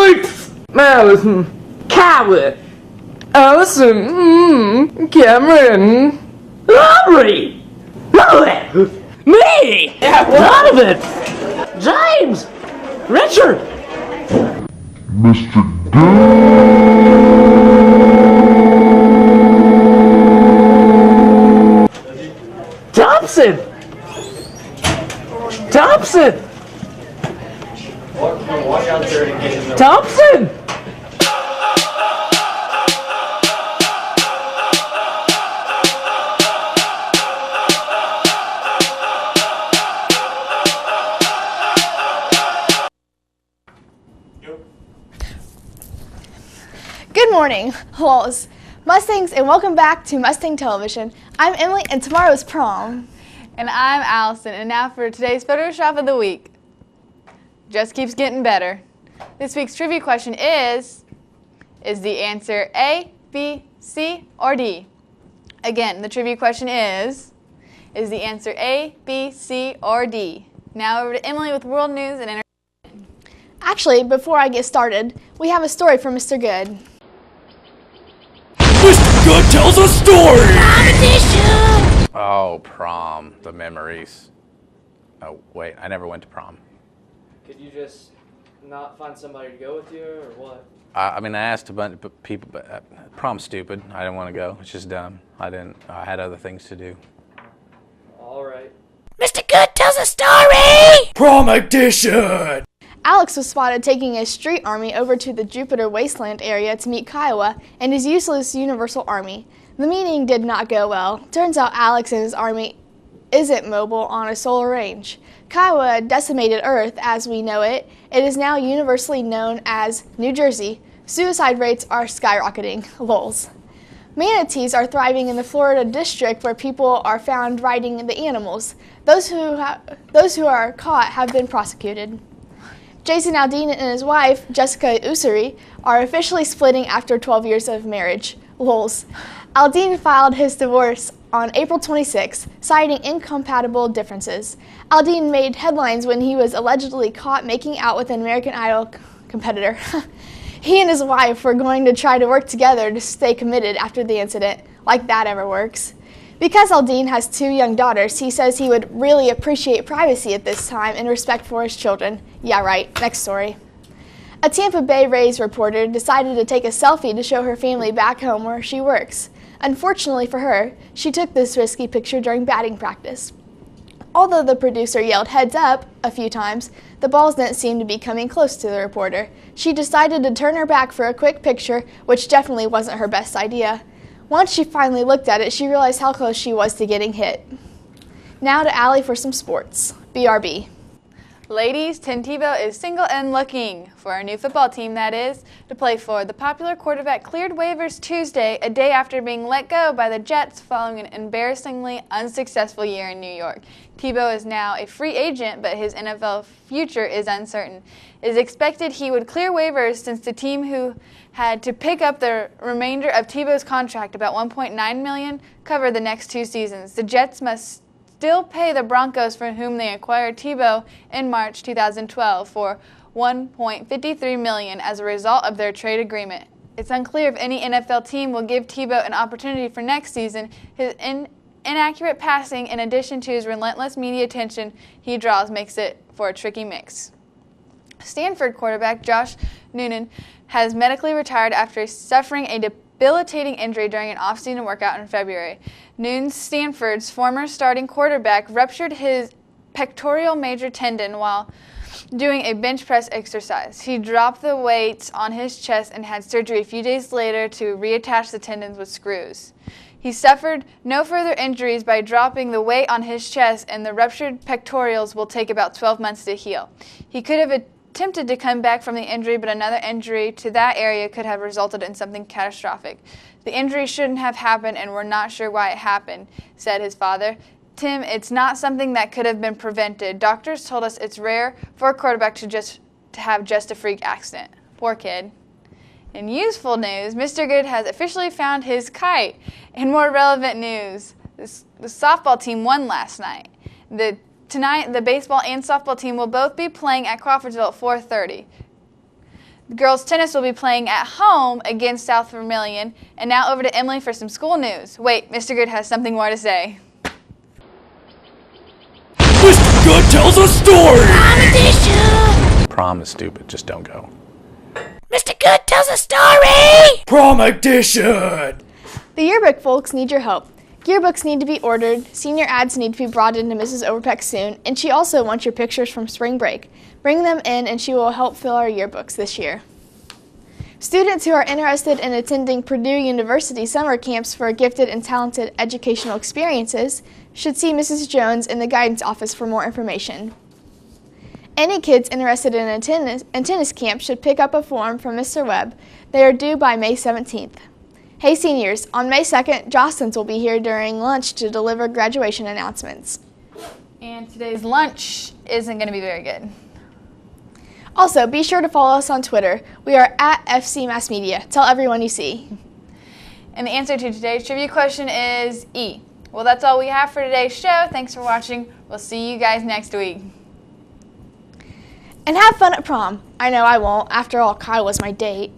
Allison, Coward, Allison, Cameron, Aubrey, me, Donovan, James, Richard, Mr. Thompson, Thompson. Good morning, Halls, Mustangs, and welcome back to Mustang Television. I'm Emily, and tomorrow is prom. And I'm Allison, and now for today's Photoshop of the Week. Just keeps getting better. This week's trivia question is the answer A, B, C, or D? Again, the trivia question is the answer A, B, C, or D? Now over to Emily with world news and entertainment. Actually, before I get started, we have a story from Mr. Good. Mr. Good tells a story! Oh, prom, the memories. Oh, wait, I never went to prom. Could you just not find somebody to go with you, or what? I mean, I asked a bunch of people, but prom's stupid. I didn't want to go. It's just dumb. I had other things to do. All right. Mr. Good tells a story! Prom edition! Alex was spotted taking a street army over to the Jupiter Wasteland area to meet Kiowa and his useless Universal Army. The meeting did not go well. Turns out Alex and his army isn't mobile on a solar range. Kiowa decimated Earth as we know it. It is now universally known as New Jersey. Suicide rates are skyrocketing. Lols. Manatees are thriving in the Florida district where people are found riding the animals. Those who are caught have been prosecuted. Jason Aldean and his wife, Jessica Ussery, are officially splitting after 12 years of marriage. Lols. Aldean filed his divorce on April 26, citing incompatible differences. Aldean made headlines when he was allegedly caught making out with an American Idol competitor. He and his wife were going to try to work together to stay committed after the incident, like that ever works. Because Aldean has 2 young daughters, he says he would really appreciate privacy at this time and respect for his children. Yeah, right. Next story. A Tampa Bay Rays reporter decided to take a selfie to show her family back home where she works. Unfortunately for her, she took this risky picture during batting practice. Although the producer yelled "heads up" a few times, the balls didn't seem to be coming close to the reporter. She decided to turn her back for a quick picture, which definitely wasn't her best idea. Once she finally looked at it, she realized how close she was to getting hit. Now to Allie for some sports. BRB. Ladies, Tim Tebow is single and looking for a new football team, that is, to play for. The popular quarterback cleared waivers Tuesday, a day after being let go by the Jets following an embarrassingly unsuccessful year in New York. Tebow is now a free agent, but his NFL future is uncertain. It is expected he would clear waivers since the team who had to pick up the remainder of Tebow's contract, about $1.9 million, cover the next 2 seasons. The Jets must still pay the Broncos, for whom they acquired Tebow in March 2012 for $1.53 million as a result of their trade agreement. It's unclear if any NFL team will give Tebow an opportunity for next season. His inaccurate passing, in addition to his relentless media attention he draws, makes it for a tricky mix. Stanford quarterback Josh Noonan has medically retired after suffering a debilitating injury during an off-season workout in February. Noonan, Stanford's former starting quarterback, ruptured his pectoral major tendon while doing a bench press exercise. He dropped the weights on his chest and had surgery a few days later to reattach the tendons with screws. He suffered no further injuries by dropping the weight on his chest, and the ruptured pectorals will take about 12 months to heal. He could have attempted to come back from the injury, but another injury to that area could have resulted in something catastrophic. The injury shouldn't have happened, and we're not sure why it happened, said his father. Tim, it's not something that could have been prevented. Doctors told us it's rare for a quarterback to have just a freak accident. Poor kid. In useful news, Mr. Good has officially found his kite. In more relevant news, the softball team won last night. Tonight, the baseball and softball team will both be playing at Crawfordsville at 4:30. The girls' tennis will be playing at home against South Vermilion. And now over to Emily for some school news. Wait, Mr. Good has something more to say. Mr. Good tells a story! Prom is stupid. Just don't go. Mr. Good tells a story! Prom edition! The yearbook folks need your help. Yearbooks need to be ordered, senior ads need to be brought into Mrs. Overpeck soon, and she also wants your pictures from spring break. Bring them in and she will help fill our yearbooks this year. Students who are interested in attending Purdue University summer camps for gifted and talented educational experiences should see Mrs. Jones in the guidance office for more information. Any kids interested in a tennis camp should pick up a form from Mr. Webb. They are due by May 17th. Hey seniors, on May 2nd, Jostens will be here during lunch to deliver graduation announcements. And today's lunch isn't going to be very good. Also, be sure to follow us on Twitter. We are at FC Mass Media. Tell everyone you see. And the answer to today's trivia question is E. Well, that's all we have for today's show. Thanks for watching. We'll see you guys next week. And have fun at prom. I know I won't. After all, Kyle was my date.